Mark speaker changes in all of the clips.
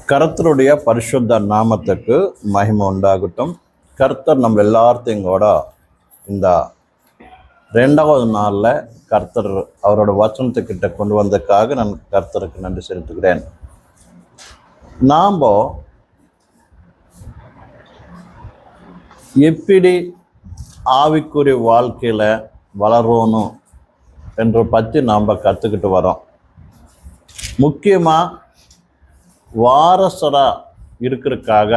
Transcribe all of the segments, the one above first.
Speaker 1: கர்த்தருடைய பரிசுத்த நாமத்துக்கு மகிமை உண்டாகட்டும். கர்த்தர் நம்ம எல்லாத்தையும் கூட இந்த 2வது நாளில் கர்த்தர் அவரோட வசனத்துக்கிட்ட கொண்டு வந்ததுக்காக நான் கர்த்தருக்கு நன்றி செலுத்துகிறேன். நாம் எப்படி ஆவிக்குரிய வாழ்க்கையில் வளரணும் என்று பற்றி நாம் கற்றுக்கிட்டு வரோம். முக்கியமாக வாரசரா இருக்கிறதுக்காக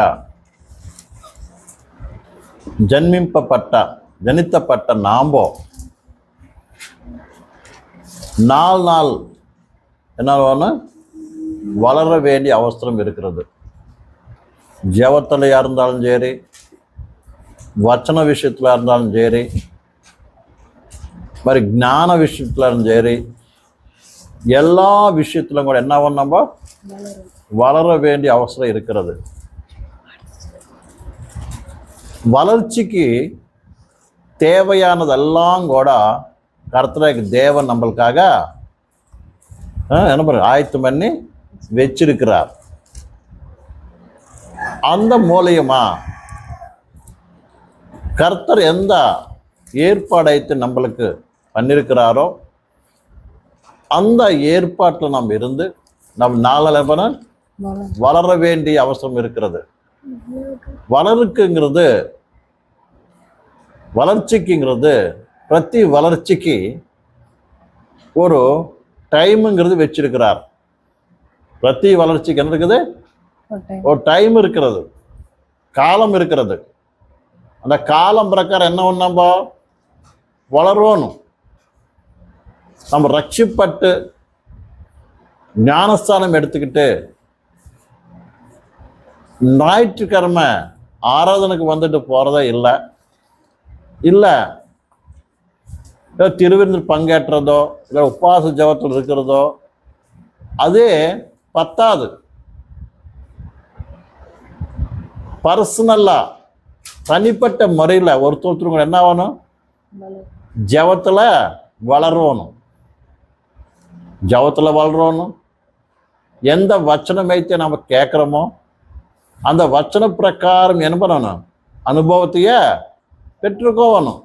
Speaker 1: ஜனித்தப்பட்ட நாம்போ நாள் என்ன வளர வேண்டிய அவசரம் இருக்கிறது. ஜெபத்திலையா இருந்தாலும் சரி, வச்சன விஷயத்தில் இருந்தாலும் சரி, மாதிரி ஞான விஷயத்தில் இருந்தாலும் சரி, எல்லா விஷயத்திலும் கூட என்ன நம்ம வளர வேண்டிய அவசரம் இருக்கிறது. வளர்ச்சிக்கு தேவையானதெல்லாம் கூட கர்த்தருக்கு தேவன் நம்மளுக்காக என்ன பண்ண ஆயத்தம் பண்ணி வச்சிருக்கிறார். அந்த மூலியமா கர்த்தர் எந்த ஏற்பாடைத்து நம்மளுக்கு பண்ணியிருக்கிறாரோ அந்த ஏற்பாட்டில் நாம் இருந்து நம் நாளை வளர வேண்டிய அவசரம் இருக்கிறது. வளர்ச்சிக்குங்கிறது பிரதி வளர்ச்சிக்கு ஒரு டைமுங்கிறது வச்சிருக்கிறார். பிரதி வளர்ச்சிக்கு என்ன இருக்குது? ஒரு டைம் இருக்கிறது, காலம் இருக்கிறது. அந்த காலம் பிரகாரம் என்ன நம்ம வளரணும். நம்ம ரட்சிப்பட்டு ஞானஸ்தானம் எடுத்துக்கிட்டு ஞாயிற்றுக்கிழமை ஆராதனைக்கு வந்துட்டு போகிறதே இல்லை திருவிருந்தில் பங்கேற்றதோ இல்லை உபவாச ஜெபத்தில் இருக்கிறதோ அதே பத்தாது. பர்சனலா தனிப்பட்ட முறையில் ஒருத்தருங்க என்ன ஆகணும்? ஜெபத்தில் வளரணும். ஜெபத்தில் வளரணும். எந்த வச்சனமைத்தை நம்ம கேட்குறோமோ அந்த வச்சன பிரகாரம் என்ன பண்ணணும்? அனுபவத்தையே பெற்றுக்கோவணும்.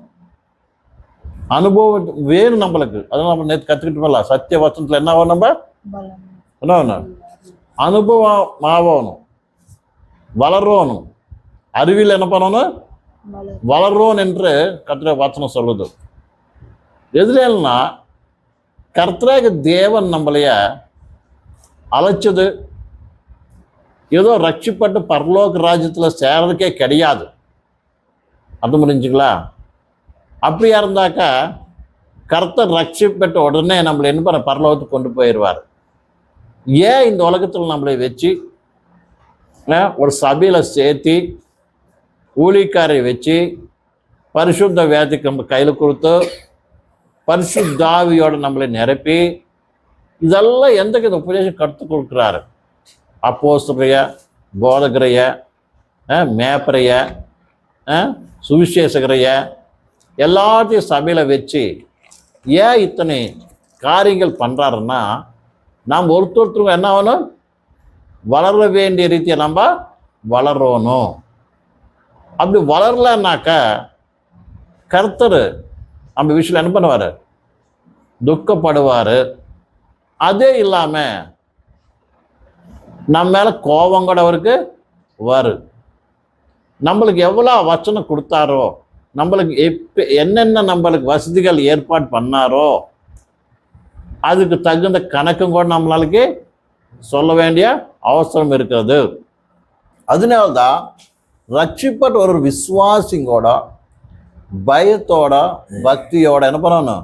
Speaker 1: அனுபவம் வேணும் நம்மளுக்கு. அதெல்லாம் நம்ம நேற்று கற்றுக்கிட்டு வரலாம். சத்திய வச்சனத்தில் என்ன ஆகும்? நம்ம என்ன வேணும்? அனுபவம் ஆகணும், வளரணும். அறிவியல் என்ன பண்ணணும்? வளர்றோன் என்று கர்த்தருடைய வசனம் சொல்லுது. எதுலன்னா கர்த்தராக தேவன் நம்மளைய அழைச்சது ஏதோ ரட்சிப்பட்டு பரலோக ராஜ்யத்தில் சேர்றதுக்கே கிடையாது. அது முடிஞ்சுங்களா? அப்படியா இருந்தாக்கா கர்த்தர் ரட்சிப்பட்ட உடனே நம்மளை என்ன பண்ண பரலோகத்துக்கு கொண்டு போயிடுவார். ஏன் இந்த உலகத்தில் நம்மளை வச்சு ஒரு சபையில் சேர்த்தி ஊழியக்காரை வச்சு பரிசுத்த வேதத்துக்கு நம்ம கையில் கொடுத்து பரிசுத்தாவியோட நம்மளை நிரப்பி இதெல்லாம் எந்த உபதேசம் கற்றுக் கொடுக்குறாரு? அப்போஸ்தலரைய, போதகரைய, மேப்பரைய, சுவிசேஷகரைய எல்லாத்தையும் சபையில் வச்சு ஏன் இத்தனை காரியங்கள் பண்ணுறாருன்னா நாம் ஒருத்தருக்கும் என்ன ஆகணும்? வளர வேண்டிய ரீதியை நம்ம வளரணும். அப்படி வளரலன்னாக்கா கர்த்தர் நம்ம விஷயம் என்ன பண்ணுவார்? துக்கப்படுவார். அதே இல்லாமல் நம்ம மேலே கோபம் கூட அவருக்கு வரும். நம்மளுக்கு எவ்வளோ வச்சனம் கொடுத்தாரோ, நம்மளுக்கு என்னென்ன நம்மளுக்கு வசதிகள் ஏற்பாடு பண்ணாரோ அதுக்கு தகுந்த கணக்கும் கூட நம்மளுக்கு சொல்ல வேண்டிய அவசரம் இருக்கிறது. அதனால்தான் ரட்சிப்பட்ட ஒரு விசுவாசிங்கோட பயத்தோட பக்தியோட என்ன பண்ணணும்?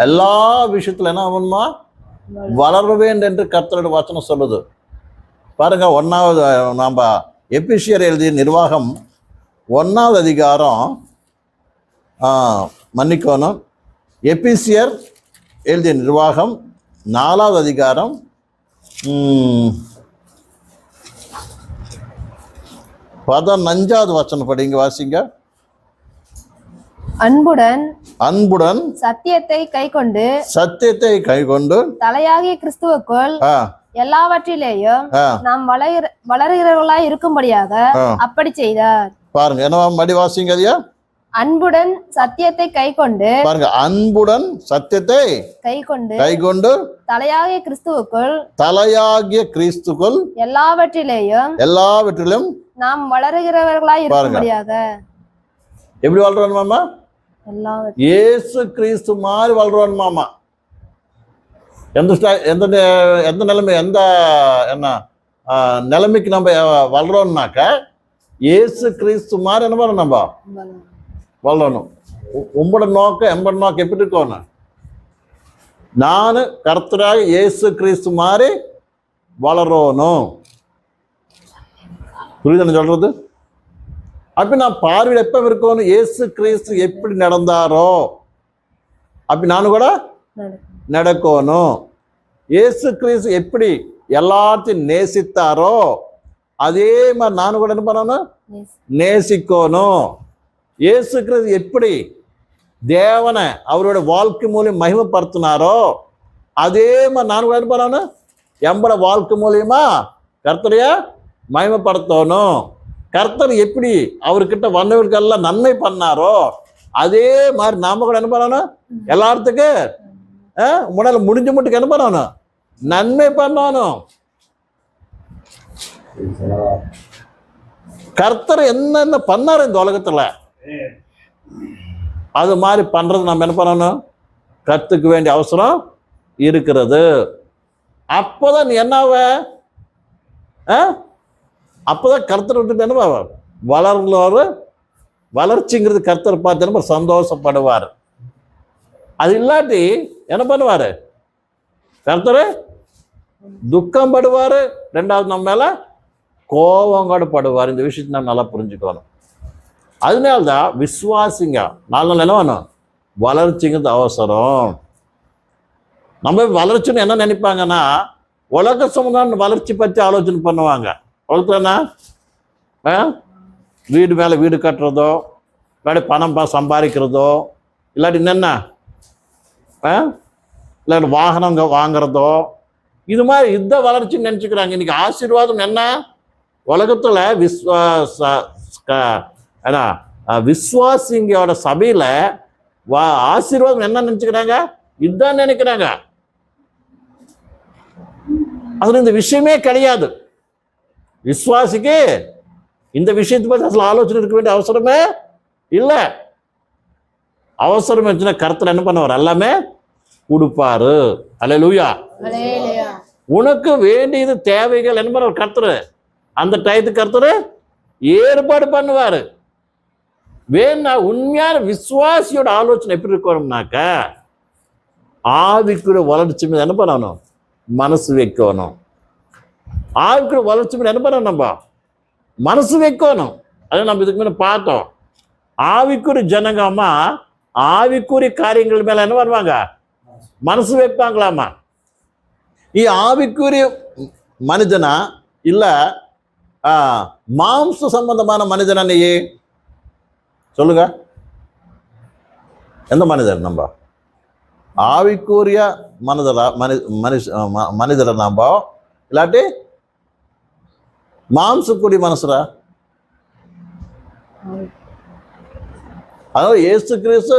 Speaker 1: எல்லா விஷயத்துல என்ன ஆகணுமா? வளர வேண்டும் என்று கர்த்தருடைய வசனம் சொல்லுது. பாருங்க, 1வது நம்ம எபிசியர் எழுதிய நிர்வாகம் 1வது அதிகாரம் மன்னிக்கணும், எபிசியர் எழுதிய நிர்வாகம் 4வது அதிகாரம் 15வது வசனம் படிங்க, வாசிங்க.
Speaker 2: அன்புடன்
Speaker 1: சத்தியத்தை கைக்கொண்டு
Speaker 2: தலையாகிய கிறிஸ்துவுக்குள் எல்லாவற்றிலேயும் நாம் வளர்கிறவர்களாய் இருக்கும்படியாக அப்படி செய்தார்.
Speaker 1: பாருங்க, என்ன மடி வாசிங்க அதையா.
Speaker 2: அன்புடன் சத்தியத்தை கைக்கொண்டு,
Speaker 1: பாருங்க, அன்புடன் சத்தியத்தை கைக்கொண்டு தலையாகிய கிறிஸ்துக்குள் எல்லாவற்றிலும் நாம் வளர்கிறவர்களாய் இருக்கும்படியாக. எப்படி வளர்றோம் மாமா? இயேசு கிறிஸ்து மாதிரி வளர்றோம் மாமா. எந்த நிலைமை, என்ன நிலைமைக்கு நம்ம வளர்றோம்னாக்க இயேசு கிறிஸ்து மாதிரி என்ன பண்ணணும், நம்ம வளரணும். உங்களோட நோக்கம் எம்பட நோக்கம் எப்படி இருக்கணும்? நான் கர்த்தராக இயேசு கிறிஸ்து மாதிரி வளரணும். புரியுதுன்னு சொல்றது? அப்படி நான் பார்வையில் எப்ப இருக்கணும்? இயேசு கிறிஸ்து எப்படி நடந்தாரோ அப்படி நானும் கூட நடக்கணும். இயேசு கிறிஸ்து எப்படி எல்லாத்தையும் நேசித்தாரோ அதே மாதிரி நானும் கூட என்ன பண்ணணும்? நேசிக்கணும். இயேசு கிறிஸ்து எப்படி தேவனை அவரோட வாழ்க்கை மூலியம் மகிமைப்படுத்தினாரோ அதே மாதிரி நானும் கூட என்ன பண்ணணும்? எம்பட வாழ்க்கை மூலியமா கர்த்தரைய மகிமைப்படுத்தணும். கர்த்தர் எப்படி அவர்கிட்ட வந்தவர்களுக்கெல்லாம் நன்மை பண்ணாரோ அதே மாதிரி நாம கூட என்ன பண்ணணும்? எல்லாத்துக்கு முன்னால முடிஞ்ச மட்டுக்கு என்ன பண்ணணும்? நன்மை பண்ணணும். கர்த்தர் என்னென்ன பண்ணாரு இந்த உலகத்துல அது மாதிரி பண்றது நம்ம என்ன பண்ணணும்? கத்துக்க வேண்டிய அவசரம் இருக்கிறது. அப்போதான் நீ என்னவ அப்போதான் கர்த்தர் விட்டுட்டு என்ன வளர்ந்து வளர்ச்சிங்கிறது கர்த்தர் பார்த்து என்ன சந்தோஷப்படுவார். அது இல்லாட்டி என்ன பண்ணுவாரு? கர்த்தர் துக்கம் படுவாரு. ரெண்டாவது நம்ம மேல கோபம் கூட படுவார். இந்த விஷயத்தை நம்ம நல்லா புரிஞ்சுக்கணும். அதனால்தான் விசுவாசிங்க நாலு என்ன வேணும்? வளர்ச்சிங்கிறது அவசரம். நம்ம வளர்ச்சின்னு என்ன நினைப்பாங்கன்னா உலக சமுதாயம் வளர்ச்சி பற்றி ஆலோசனை பண்ணுவாங்க. உலகத்துலன்னா வீடு மேலே வீடு கட்டுறதோ, இல்லாட்டி பணம் சம்பாதிக்கிறதோ, இல்லாட்டி என்னென்ன இல்லாட்டி வாகனங்க வாங்குறதோ, இது மாதிரி இந்த வளர்ச்சின்னு நினச்சிக்கிறாங்க. இன்னைக்கு ஆசீர்வாதம் என்ன? உலகத்தில் விஸ்வாசிங்களோட சபையில ஆசீர்வாதம் என்ன நினைச்சுக்கிறாங்க? இதுதான் நினைக்கிறாங்க. அதுல இந்த விஷயமே கிடையாது. விசுவாசிக்கு இந்த விஷயத்தை பற்றி அசல் ஆலோசனை இருக்க வேண்டிய அவசரமே இல்லை. அவசரம் இருந்துச்சுன்னா கர்த்தர் என்ன பண்ணுவார்? எல்லாமே கொடுப்பாரு. அல்லேலூயா. உனக்கு வேண்டியது தேவைகள் என்ன பண்ணுவார்? கர்த்தர் அந்த டயத்துக்கு கர்த்தர் ஏற்பாடு பண்ணுவாரு. வேணா உண்மையான விசுவாசியோட ஆலோசனை எப்படி இருக்கணும்னாக்க ஆவிக்குரிய வளர்ச்சி மீது என்ன பண்ணணும்? மனசு வைக்கணும். ஆவிக்குரிய வளர்ச்சி மீது என்ன பண்ணணும்? நம்ம மனசு வைக்கணும். அதை நம்ம இதுக்கு மேலே பார்த்தோம். ஆவிக்குரிய ஜனங்கம்மா ஆவிக்குரிய காரியங்கள் மேல என்ன பண்ணுவாங்க? மனசு வைப்பாங்களாமா. நீ ஆவிக்குரிய மனிதனா இல்ல மாம்ச சம்பந்தமான மனிதனா? நீ சொல்லுங்க, எந்த மனிதர்? நம்ம ஆவிக்குரிய மனிதரை நம்ப இல்லாட்டி மாம்சக்கூடிய மனசுரா? அதனால இயேசு கிறிஸ்து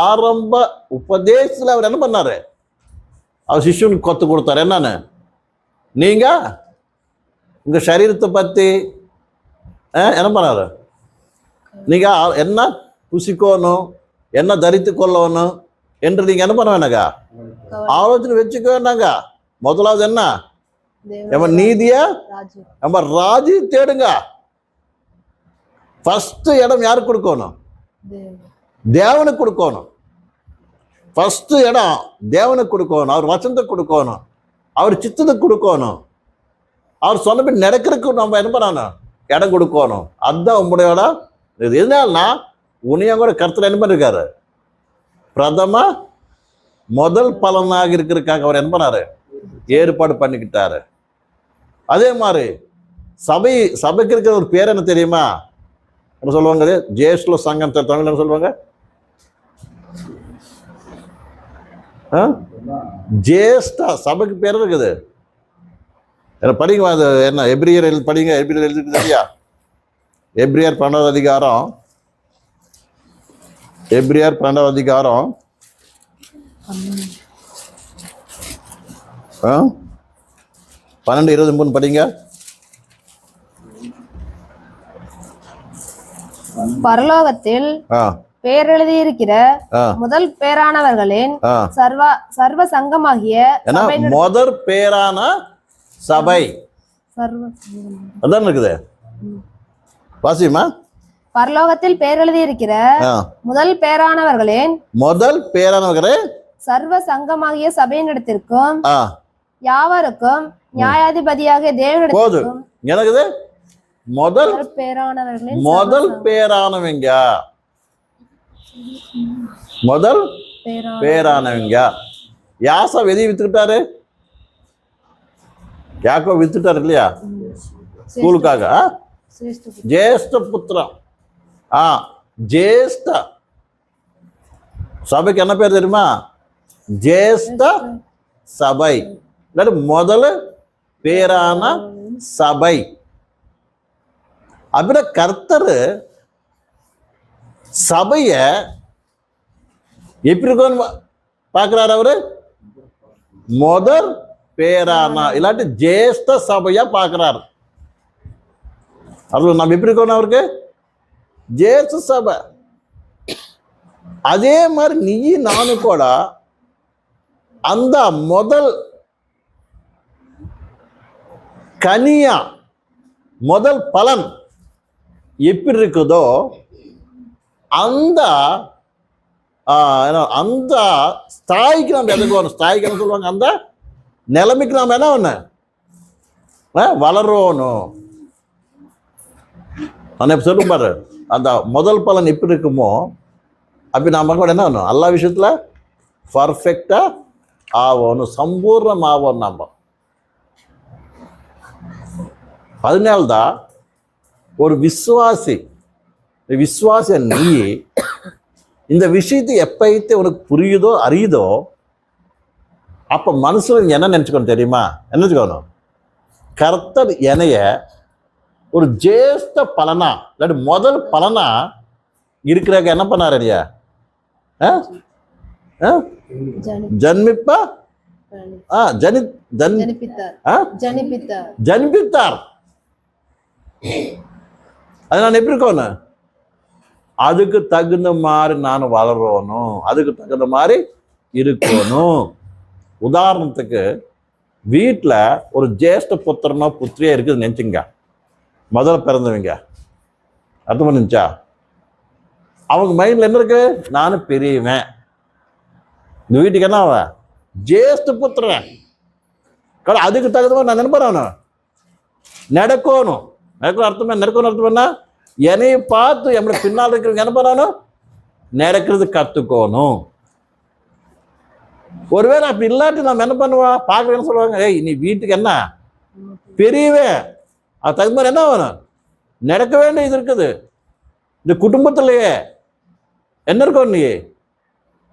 Speaker 1: ஆரம்ப உபதேசத்துல அவர் என்ன பண்ணாரு? அவர் சிஷ்யனுக்கு கத்து கொடுத்தாரு. என்னன்னு? நீங்க உங்க சரீரத்தை பத்தி என்ன பண்ணாரு? நீங்க என்ன புசிக்கணும், என்ன தரித்து கொள்ளணும் என்று நீங்க என்ன பண்ண வேணாங்க? ஆலோசனை வச்சுக்க வேண்டாங்க. முதலாவது என்ன? நம்ம நீதிய நம்ம ராஜி தேடுங்க. ஃபர்ஸ்ட் இடம் யாருக்கு கொடுக்கணும்? தேவனுக்கு கொடுக்கணும். ஃபர்ஸ்ட் இடம் தேவனுக்கு கொடுக்கணும். அவர் வசனத்தை கொடுக்கணும். அவர் சித்தத்துக்கு கொடுக்கணும். அவர் சொன்னபடி நடக்கிறதுக்கு நம்ம என்ன பண்ணணும்? இடம் கொடுக்கணும். அதுதான் உங்களுடைய இடம். இது எதனால்னா உன்னையும் கூட கர்த்தர் என்ன பண்ணிருக்காரு? பிரதம முதல் பலனாக இருக்கிறதுக்காக அவர் என்ன பண்ணாரு? ஏற்பாடு பண்ணிக்கிட்டாரு. அதே மாதிரி சபைக்கு இருக்கிற ஒரு பேர் என்ன தெரியுமா? என்ன சொல்லுவாங்க? ஜேஷ்ல சங்கம் தமிழ் என்ன சொல்லுவாங்க? ஜேஷ்டா. சபைக்கு பேர் இருக்குது. படிங்க அது என்ன எபிரியர் படிங்க. எபிரியர் எழுதிட்டு சரியா? எபிரியர் 12வது அதிகாரம், எபிரியர் 12வது அதிகாரம் 12:23 படிங்க.
Speaker 2: பரலோகத்தில் பேர் எழுதியிருக்கிற முதல் பேரானவர்களின் சர்வ சங்கமாகிய
Speaker 1: முதல் பேரான சபை அதான் இருக்குது. வாசிமா.
Speaker 2: பரலோகத்தில் பேர் எழுதியிருக்கிற முதல் பேரானவர்களே சர்வ சங்கமாகிய சபையினிடத்திற்கும் யாவருக்கும் நியாயாதிபதியாக தேவனிடத்திற்கும்
Speaker 1: எனக்கு முதல் பேரானவங்க முதல் பேரானவங்க யாசா எதையும் வித்துக்கிட்டாரு? யாக்கோ வித்துட்டாரு இல்லையா ஸ்கூலுக்காக? ஜேஷ்ட புத்திரம். ஜேஷ்ட சபைக்கு என்ன பேர் தெரியுமா? ஜேஷ்ட சபை. முதல் பேரான சபை. அப்படின்னா கர்த்தர் சபைய எப்படி இருக்குன்னு பார்க்கிறாரு. அவரு முதல் பேரான இல்லாட்டி ஜேஷ்ட சபையா பார்க்கிறாரு. அது நம்ம எப்படி இருக்கணும்? அவருக்கு ஜேஷ்ட சபை. அதே மாதிரி நீ நானும் கூட அந்த முதல் கனியா முதல் பலன் எப்படி இருக்குதோ அந்த அந்த ஸ்தாய்க்கு நம்ம எதுக்கு வரும்? ஸ்தாய்க்கு என்ன சொல்லுவாங்க? அந்த நிலைமைக்கு நாம என்ன ஒண்ணு வளரணும். நான் சொல்லும் பாரு, அந்த முதல் பலன் எப்படி இருக்குமோ அப்படி நாம கூட என்ன பண்ணணும்? எல்லா விஷயத்துல பர்ஃபெக்டா ஆகணும், சம்பூர்ணம் ஆகணும். நம்ம அதனால்தான் ஒரு விசுவாசி நீ இந்த விஷயத்தை எப்பைத்து உனக்கு புரியுதோ அறியுதோ அப்ப மனசுல என்ன நினைச்சுக்கணும் தெரியுமா? என்ன நினைச்சுக்கணும்? கர்த்தர் என்னைய ஒரு ஜேஷ்ட பலனா இல்லாட்டி முதல் பலனா இருக்கிறாங்க என்ன பண்ணாரு? இல்லையா ஜன்மிப்பா ஜனிப்பித்தார். அது நான் எப்படி இருக்கணும்? அதுக்கு தகுந்த மாதிரி நான் வளரணும், அதுக்கு தகுந்த மாதிரி இருக்கணும். உதாரணத்துக்கு வீட்டில் ஒரு ஜேஷ்ட புத்திரனோ புத்திரியா இருக்குது நினைச்சுங்க. முதல்ல பிறந்தவங்க அர்த்தம் பண்ணிச்சா? அவங்க மைண்ட்ல என்ன இருக்கு? நானும் பெரியவன், இந்த வீட்டுக்கு என்ன அவன் ஜேஷ்ட புத்திரன். அதுக்கு தகுந்த மாதிரி நான் நினைப்பேன் நடக்கணும். அர்த்தம் நடக்கணும். அர்த்தம் என்ன? என்னைய பார்த்து நம்மளை பின்னால் இருக்கிறவங்க என்ன பண்ணணும்? நடக்கிறது கத்துக்கணும். ஒருவேளை அப்படி இல்லாட்டி நம்ம என்ன பண்ணுவோம்? பார்க்கறேன்னு சொல்லுவாங்க, ஏய் நீ வீட்டுக்கு என்ன பெரியவன், அது தகுந்த மாதிரி என்ன வேணும்? நடக்க வேண்டியது இருக்குது. இந்த குடும்பத்திலேயே என்ன இருக்கணும்? நீ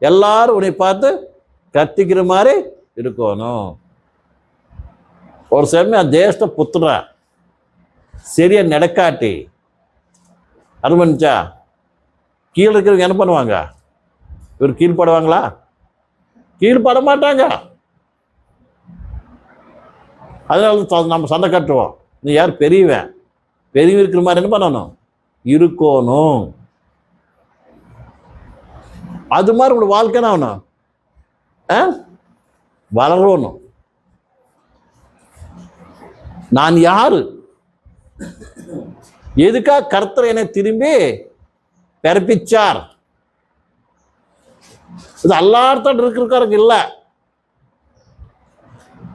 Speaker 1: எல்லாரும் உன்னை பார்த்து கத்திக்கிற மாதிரி இருக்கணும். ஒரு சமயம் ஜேஷ்ட புத்திர சரியா நடக்காட்டி அது பண்ணிச்சா கீழே இருக்கிறவங்க என்ன பண்ணுவாங்க? இவர் கீழ்படுவாங்களா? கீழ்பட மாட்டாங்க. அதனால நம்ம சண்டை கட்டுவோம். நீ யார் பெரியவன், பெரியவன் இருக்கிற மாதிரி என்ன பண்ணணும்? இருக்கணும். அது மாதிரி உங்களோட வாழ்க்கை என்ன ஆகணும்? வளரணும். நான் யாரு? எதுக்காக கர்த்தர் என்னை திரும்பி பிறப்பிச்சார்? இது எல்லார்த்தோட இருக்கிறாருக்கு இல்ல.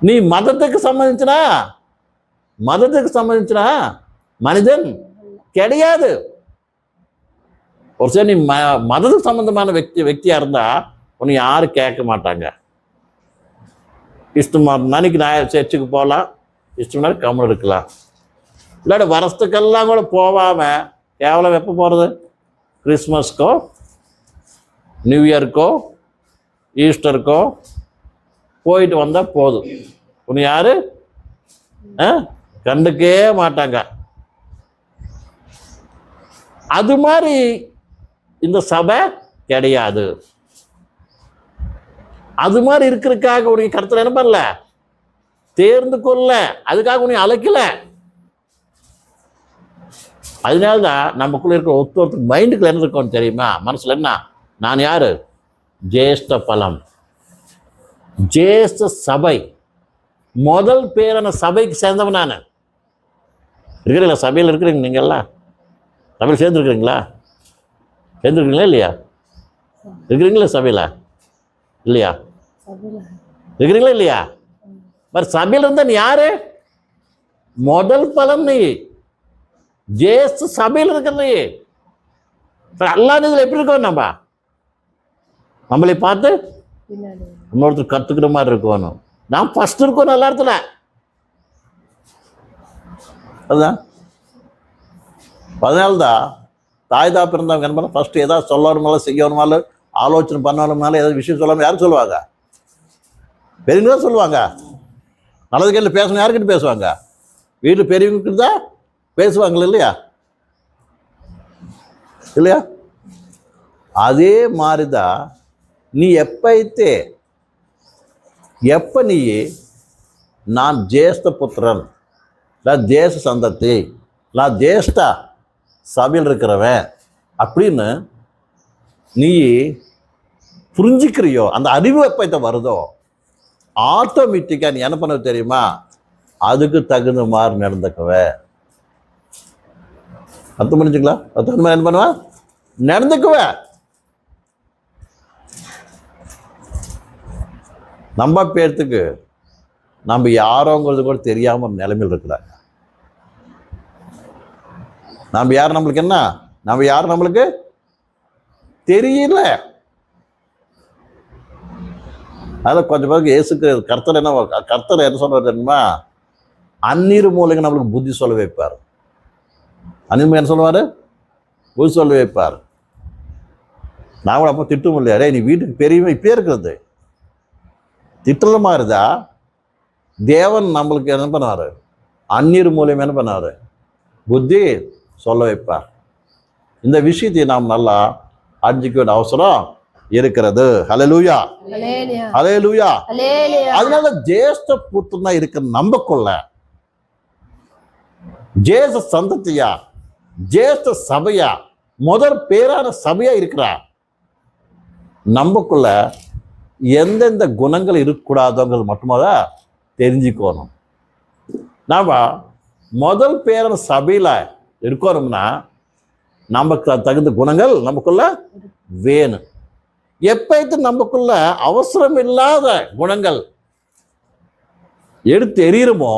Speaker 1: நீ மதத்துக்கு சம்பந்திச்சுனா மனிதன் கிடையாது. ஒரு சில நீ மதத்துக்கு சம்பந்தமான వ్యక్తిயா இருந்தா உன்னை யாரும் கேட்க மாட்டாங்க. இஷ்டமா நாளைக்கு நான் சர்ச்சுக்கு போகலாம், இஷ்டம்னா கம்மல் இருக்கலாம். இல்லாட்டி வருஷத்துக்கெல்லாம் கூட போகாம கேவலம் எப்போ போகிறது? கிறிஸ்மஸ்க்கோ நியூ இயருக்கோ ஈஸ்டருக்கோ போயிட்டு வந்தால் போதும். உன்னை யாரு கண்டுக்கே மாட்டாங்க. அது மாதிரி இந்த சபை கிடையாது. அது மாதிரி இருக்கிறதுக்காக உனக்கு கர்த்தர் என்ன பண்ணல, தேர்ந்து கொள்ள, அதுக்காக உன்னை அழைக்கல. அதனால்தான் நமக்குள்ள இருக்கிற ஒருத்தருக்கு மைண்டுக்குள்ள என்ன இருக்கும் தெரியுமா, மனசுல என்ன, நான் யாரு, ஜேஷ்ட பலம், ஜேஷ்ட சபை, முதல் பேரான சபைக்கு சேர்ந்தவன் நான். இருக்கிறீங்களா சபையில்? இருக்கிறீங்க நீங்க எல்லாம் சபையில் சேர்ந்துருக்கிறீங்களா? சேர்ந்துருக்கீங்களா இல்லையா? இருக்கிறீங்களா சபையில் இல்லையா? இருக்கிறீங்களா இல்லையா? మరి సభ్యులు ఉందా? నీ యారు முதல் பலம்? நீ ஜேசு சபையில் இருக்கிறது. அல்லா இதில் எப்படி இருக்கோம், நம்மளை பார்த்து இன்னொருத்தர் கற்றுக்கிற மாதிரி இருக்கணும். நான் ஃபர்ஸ்ட் இருக்கோம் எல்லா இடத்துல. அதுதான் அதனால்தான் தாய் தாப்பு இருந்தவங்க என்ன பண்ண, ஃபர்ஸ்ட் ஏதாவது சொல்லணுமாலும் செய்யணுமாலும் ஆலோசனை பண்ணணுமாலும் ஏதாவது விஷயம் சொல்லாமல் யாரும் சொல்லுவாங்க? பெரியவங்க தான் சொல்லுவாங்க. நல்லது கேள்வி பேசணும் யாருக்கிட்ட பேசுவாங்க? வீட்டில் பெரியவங்க தான் பேசுவாங்களே இல்லையா? இல்லையா? அதே மாதிரிதான் நீ எப்ப நீ நான் ஜேஷ்ட புத்திரன், நான் ஜேஷ சந்ததி, நான் ஜேஷ்டா சபையில் இருக்கிறவன் அப்படின்னு நீ புரிஞ்சுக்கிறியோ, அந்த அறிவு எப்ப வருதோ, ஆட்டோமேட்டிக்கா நீ என்ன பண்ண தெரியுமா, அதுக்கு தகுந்த மாதிரி நடந்துக்குவ. அர்த்தம் புரிஞ்சுங்களா? அதுக்கு மாதிரி என்ன பண்ணுவ, நடந்துக்குவ. நம்ம பேர்த்துக்கு நம்ம யாரோங்கிறது கூட தெரியாம ஒரு நிலைமையில் இருக்கிறாங்க. நம்ம யார், நம்மளுக்கு என்ன, நம்ம யார் நம்மளுக்கு தெரியல. அதில் கொஞ்சம் பேருக்கு இயேசுக்கு கர்த்தர் என்ன சொல்றாரு தெரியுமா, அந்நீர் மூலிகை நம்மளுக்கு புத்தி சொல்ல வைப்பார். அந்நீர் என்ன சொல்லுவாரு, புத்தி சொல்ல வைப்பார். நான் கூட அப்போ திட்டம் இல்லையா, நீ வீட்டுக்கு பெரியவன் இப்பயே இருக்கிறது திட்டுற மாதிரிதா தேவன் நம்மளுக்கு என்ன பண்ணுவார், அந்நீர் மூலியம் என்ன பண்ணுவார், புத்தி சொல்ல வைப்பார். இந்த விஷயத்தை நாம் நல்லா அறிஞ்சிக்க வேண்டிய அவசரம் இருக்கிறது. ஹல்லேலூயா, ஹல்லேலூயா. அதனால ஜேஷ்ட புத்திரனா இருக்கிற நம்பக்குள்ள, ஜேஷ்ட சந்ததியா, ஜேஷ்ட சபையா, முதல் பேரான சபையா இருக்கிறா நம்பக்குள்ள எந்தெந்த குணங்கள் இருக்கக்கூடாதுங்கிறது மட்டுமாதான் தெரிஞ்சுக்கணும். நாம முதல் பேரான சபையில இருக்கணும்னா நமக்கு தகுந்த குணங்கள் நமக்குள்ள வேணும். எப்ப நமக்குள்ள அவசரம் இல்லாத குணங்கள் எடுத்து எறியுமோ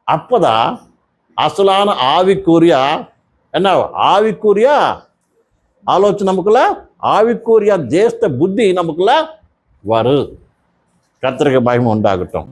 Speaker 1: அப்பதான் அசலான ஆவிக்குரியா என்ன, ஆவிக்குரியா ஆலோசனை நமக்குள்ள, ஆவிக்குரியா ஜேஷ்ட புத்தி நமக்குள்ள வரும். கர்த்தருக்கு மகிமை உண்டாகட்டும்.